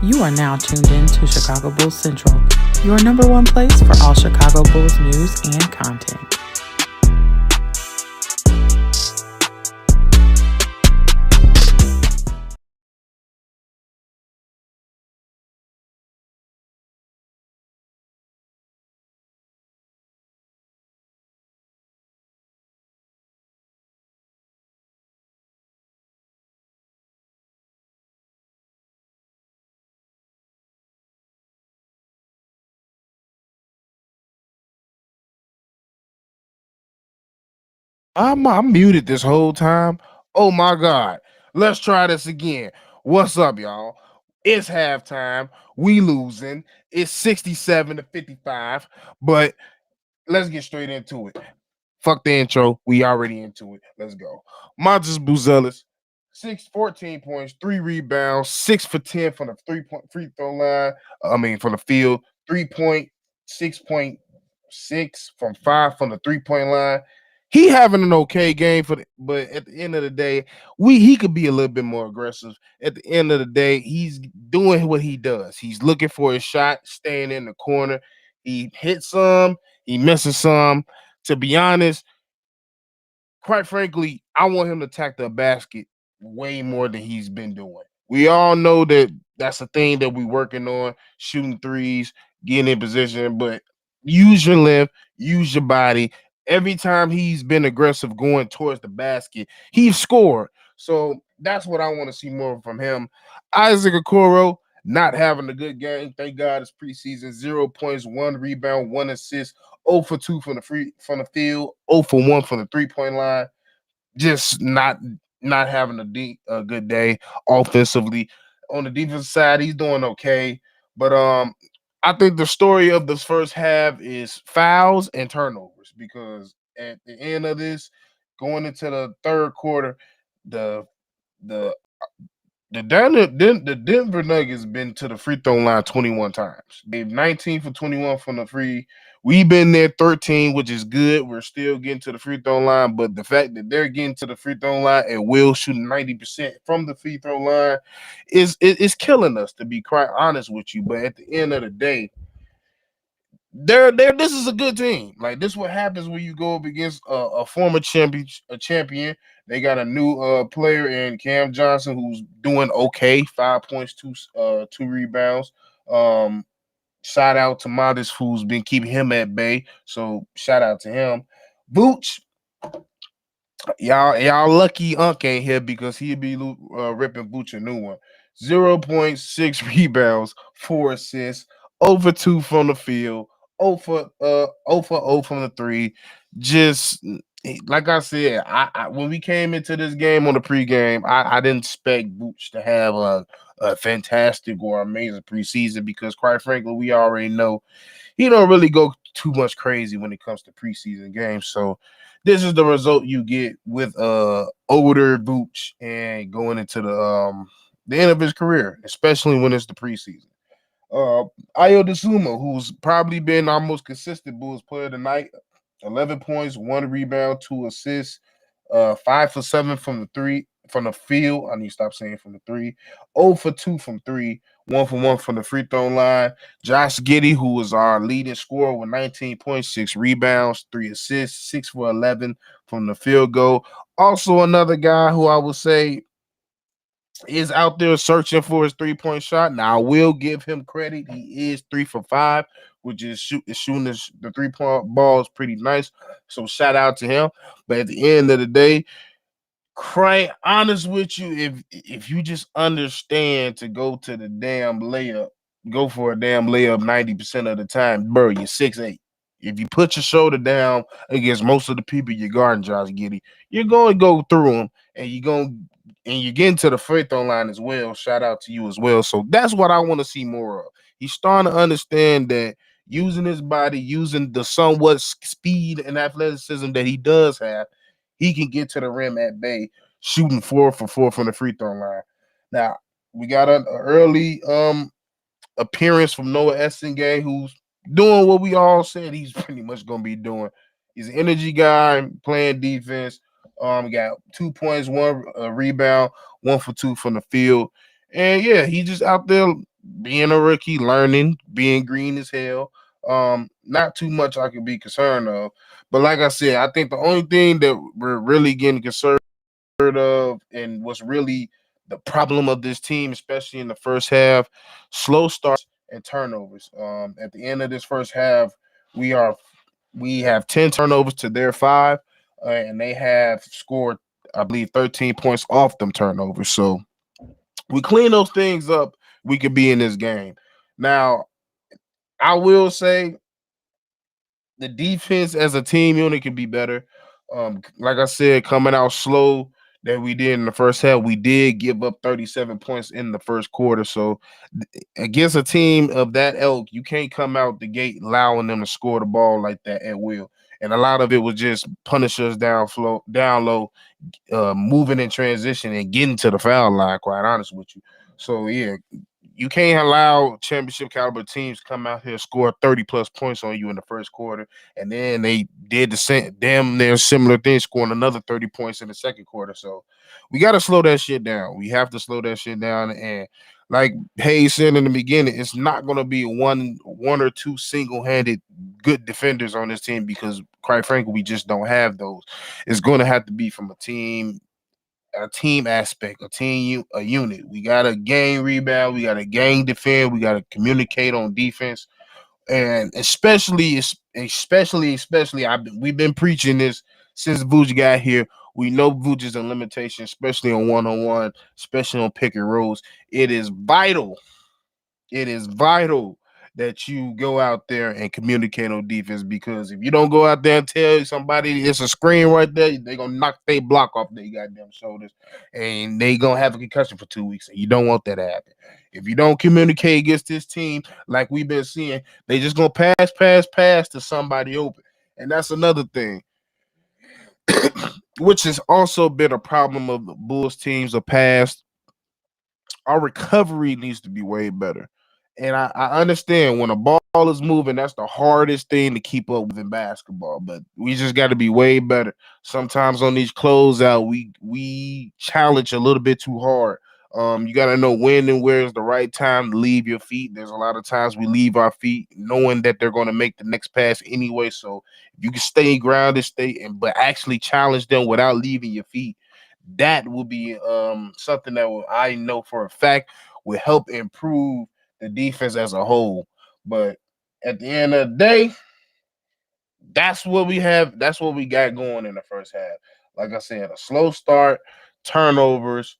You are now tuned in to Chicago Bulls Central, your number one place for all Chicago Bulls news and content. I'm muted this whole time. Oh my god. Let's try this again. What's up, y'all? It's halftime. We losing. It's 67-55. But let's get straight into it. Fuck the intro. We already into it. Let's go. Montes Buzelis, 14 points, 3 rebounds, 6 for 10 from the 3-point free throw line. From the field, 3 point, 6.6 from 5 from the 3-point line. He having an okay game but at the end of the day, he could be a little bit more aggressive. At the end of the day, he's doing what he does. He's looking for his shot, staying in the corner. He hits some, he misses some. To be honest, quite frankly, I want him to attack the basket way more than he's been doing. We all know that that's a thing that we're working on, shooting threes, getting in position, but use your length, use your body. Every time he's been aggressive going towards the basket, he's scored. So that's what I want to see more from him. Isaac Okoro not having a good game. Thank God it's preseason. 0 points, 1 rebound, 1 assist, 0 for 2 from the field, 0 for 1 from the 3-point line. Just not having a good day offensively. On the defensive side, he's doing okay. But I think the story of this first half is fouls and turnovers, because at the end of this, going into the third quarter, the the the Denver Nuggets been to the free throw line 21 times. They've 19 for 21 from the free. We've been there 13, which is good. We're still getting to the free throw line, but the fact that they're getting to the free throw line and Will shooting 90% from the free throw line is killing us, to be quite honest with you. But at the end of the day, this is a good team. Like, this what happens when you go up against a former champion. They got a new player in Cam Johnson who's doing okay. 5 points, two rebounds. Shout out to Modest, who's been keeping him at bay. So shout out to him. Vooch, y'all lucky Unc ain't here, because he'd be ripping Vooch a new one. 0.6 rebounds, 4 assists, over 2 from the field, 0 for 0 from the 3. Just like I said, I when we came into this game on the pregame, I didn't expect Vooch to have a fantastic or amazing preseason, because quite frankly, we already know he don't really go too much crazy when it comes to preseason games. So this is the result you get with older Vooch and going into the end of his career, especially when it's the preseason. Ayo Desuma, who's probably been our most consistent Bulls player tonight, 11 points, 1 rebound, 2 assists, 5 for 7 from the field. I need to stop saying from the 3. 0 for 2 from 3, 1 for 1 from the free throw line. Josh Giddey, who was our leading scorer with 19.6 rebounds, 3 assists, 6 for 11 from the field goal. Also, another guy who I would say is out there searching for his 3-point shot. Now, I will give him credit. He is 3 for 5, which is shooting the 3-point ball is pretty nice. So shout out to him. But at the end of the day, quite honest with you, if you just understand to go to the damn layup, go for a damn layup 90% of the time, bro, you're 6'8". If you put your shoulder down against most of the people you're guarding, Josh Giddey, you're going to go through them, and you're getting to the free throw line as well. Shout out to you as well. So that's what I want to see more of. He's starting to understand that using his body, using the somewhat speed and athleticism that he does have, he can get to the rim at bay, shooting 4 for 4 from the free throw line. Now, we got an early appearance from Noah Essengay, who's doing what we all said he's pretty much going to be doing. He's an energy guy, playing defense. Got 2 points, 1 rebound, 1 for 2 from the field. And yeah, he just out there being a rookie, learning, being green as hell. Not too much I could be concerned of. But like I said, I think the only thing that we're really getting concerned of and what's really the problem of this team, especially in the first half, slow starts and turnovers. At the end of this first half, we are we have 10 turnovers to their five, and they have scored, I believe, 13 points off them turnovers. So we clean those things up, we could be in this game. Now, I will say the defense as a team unit can be better. Like I said, coming out slow that we did in the first half, we did give up 37 points in the first quarter. So against a team of that ilk, you can't come out the gate allowing them to score the ball like that at will. And a lot of it was just punish us down low, moving in transition and getting to the foul line. Quite honest with you. So yeah, you can't allow championship caliber teams come out here score 30 plus points on you in the first quarter, and then they did the same damn near similar thing, scoring another 30 points in the second quarter. So we got to slow that shit down. We have to slow that shit down, and like Haize said in the beginning, it's not going to be one or two single handed good defenders on this team because, quite frankly, we just don't have those. It's going to have to be from a team aspect, a unit. We got to gang rebound, we got to gang defend, we got to communicate on defense, and especially, we've been preaching this since Vuce got here. We know Vuce is a limitation, especially on one, especially on pick and rolls. It is vital that you go out there and communicate on defense because if you don't go out there and tell somebody it's a screen right there, they're gonna knock their block off their goddamn shoulders and they gonna have a concussion for 2 weeks. And you don't want that to happen. If you don't communicate against this team, like we've been seeing, they just gonna pass to somebody open. And that's another thing, which has also been a problem of the Bulls teams of past. Our recovery needs to be way better. And I understand when a ball is moving, that's the hardest thing to keep up with in basketball. But we just got to be way better. Sometimes on these closeout, we challenge a little bit too hard. You got to know when and where is the right time to leave your feet. There's a lot of times we leave our feet knowing that they're going to make the next pass anyway. So if you can stay grounded, but actually challenge them without leaving your feet, that will be something that I know for a fact will help improve the defense as a whole. But at the end of the day, that's what we have. That's what we got going in the first half. Like I said, a slow start, turnovers,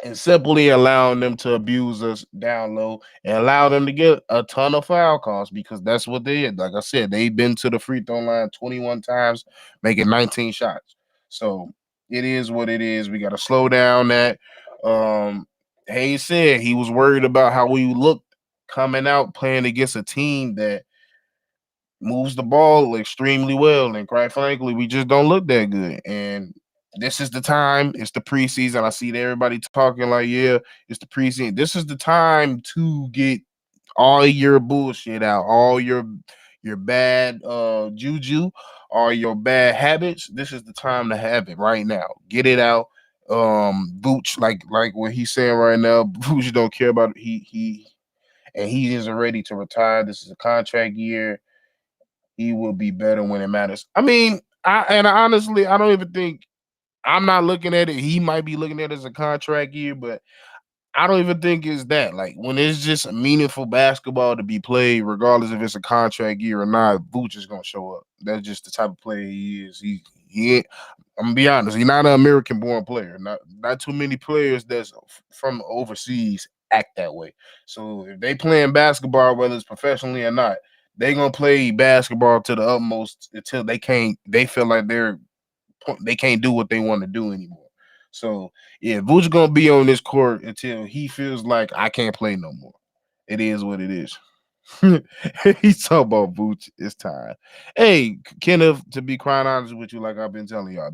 and simply allowing them to abuse us down low and allow them to get a ton of foul calls because that's what they did. Like I said, they've been to the free throw line 21 times, making 19 shots. So it is what it is. We got to slow down that. Haize said he was worried about how we looked coming out playing against a team that moves the ball extremely well. And quite frankly, we just don't look that good. And this is the time. It's the preseason. I see everybody talking like, yeah, it's the preseason. This is the time to get all your bullshit out, all your bad juju, all your bad habits. This is the time to have it right now. Get it out. Booch, like what he's saying right now, Booch don't care about it. He isn't ready to retire. This is a contract year. He will be better when it matters. I mean, honestly, I don't even think I'm not looking at it. He might be looking at it as a contract year, but I don't even think it's that. Like when it's just a meaningful basketball to be played, regardless if it's a contract year or not, Vooch is gonna show up. That's just the type of player he is. He ain't, I'm gonna be honest, he's not an American born player. Not too many players that's from overseas act that way. So if they playing basketball, whether it's professionally or not, they gonna play basketball to the utmost until they feel like they can't do what they want to do anymore. So yeah, Vooch gonna be on this court until he feels like I can't play no more. It is what it is. He's talking about Vooch. It's time. Hey, Kenneth, to be quite honest with you, like I've been telling y'all,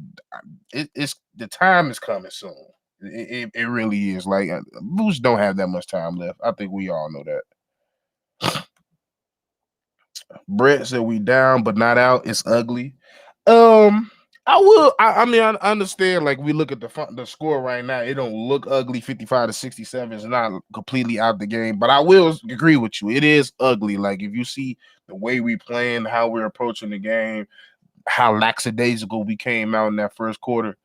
it's the time is coming soon. It really is. Like Vooch don't have that much time left. I think we all know that. Brett said we down but not out. It's ugly. Um, I will. I mean, I understand. Like we look at the score right now, it don't look ugly. 55-67 is not completely out the game, but I will agree with you. It is ugly. Like if you see the way we playing, how we're approaching the game, how lackadaisical we came out in that first quarter.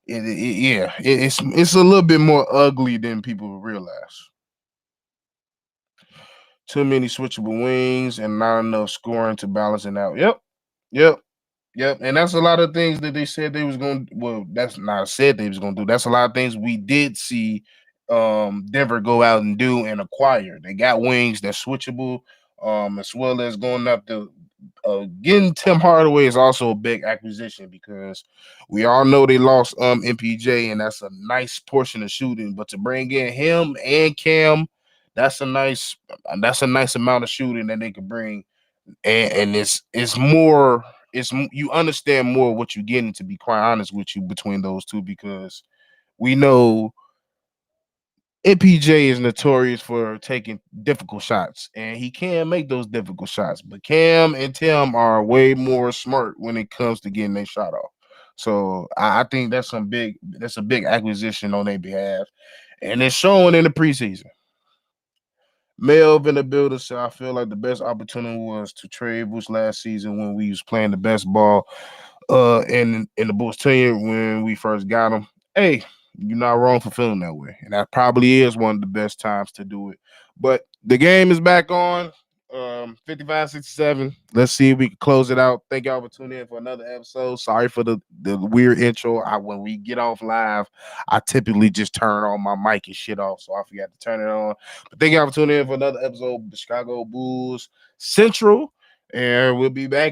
Yeah, it's a little bit more ugly than people realize. Too many switchable wings and not enough scoring to balance it out. Yep, yep. Yep, and that's a lot of things that they said they was going. Well, that's not said they was going to do. That's a lot of things we did see Denver go out and do and acquire. They got wings that's switchable, as well as going up the getting Tim Hardaway is also a big acquisition because we all know they lost MPJ and that's a nice portion of shooting. But to bring in him and Cam, that's a nice amount of shooting that they could bring and it's more you understand more what you're getting, to be quite honest with you, between those two, because we know MPJ is notorious for taking difficult shots and he can make those difficult shots, but Cam and Tim are way more smart when it comes to getting their shot off. So I think that's a big acquisition on their behalf, and it's showing in the preseason. Melv in the building, so I feel like the best opportunity was to trade Bush last season when we was playing the best ball in the Bulls tenure when we first got him. Hey, you're not wrong for feeling that way. And that probably is one of the best times to do it. But the game is back on. 55-67. Let's see if we can close it out. Thank y'all for tuning in for another episode. Sorry for the weird intro. When we get off live, I typically just turn on my mic and shit off, so I forgot to turn it on. But thank y'all for tuning in for another episode of the Chicago Bulls Central, and we'll be back